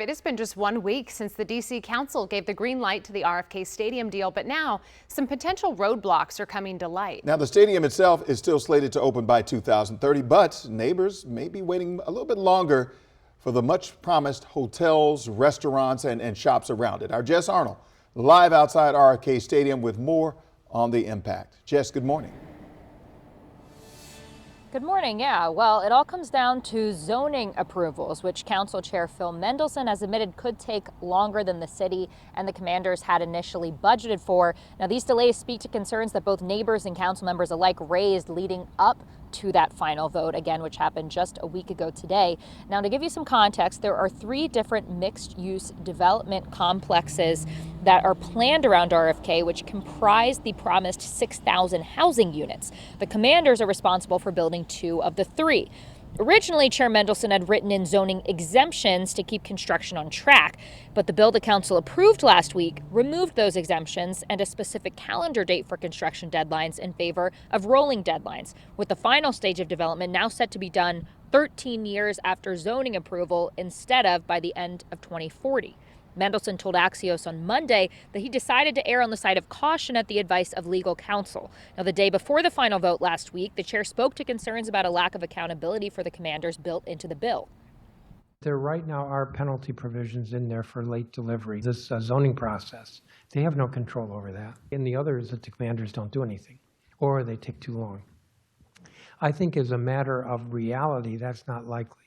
It has been just 1 week since the D.C. Council gave the green light to the RFK Stadium deal, but now some potential roadblocks are coming to light. Now, the stadium itself is still slated to open by 2030, but neighbors may be waiting a little bit longer for the much promised hotels, restaurants, and shops around it. Our Jess Arnold live outside RFK Stadium with more on the impact. Jess, good morning. Good morning. Yeah, well, it all comes down to zoning approvals, which Council Chair Phil Mendelson has admitted could take longer than the city and the commanders had initially budgeted for. Now, these delays speak to concerns that both neighbors and council members alike raised leading up to that final vote, again, which happened just a week ago today. Now, to give you some context, there are 3 different mixed-use development complexes that are planned around RFK, which comprise the promised 6,000 housing units. The commanders are responsible for building 2 of the 3. Originally, Chair Mendelson had written in zoning exemptions to keep construction on track, but the bill the council approved last week removed those exemptions and a specific calendar date for construction deadlines in favor of rolling deadlines, with the final stage of development now set to be done 13 years after zoning approval instead of by the end of 2040. Mendelson told Axios on Monday that he decided to err on the side of caution at the advice of legal counsel. Now, the day before the final vote last week, the chair spoke to concerns about a lack of accountability for the commanders built into the bill. There right now are penalty provisions in there for late delivery. This zoning process, they have no control over that. And the other is that the commanders don't do anything or they take too long. I think as a matter of reality, that's not likely.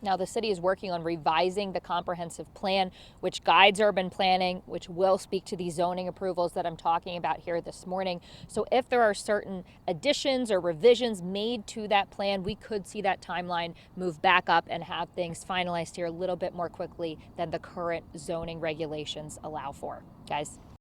Now, the city is working on revising the comprehensive plan, which guides urban planning, which will speak to these zoning approvals that I'm talking about here this morning. So if there are certain additions or revisions made to that plan, we could see that timeline move back up and have things finalized here a little bit more quickly than the current zoning regulations allow for. Guys.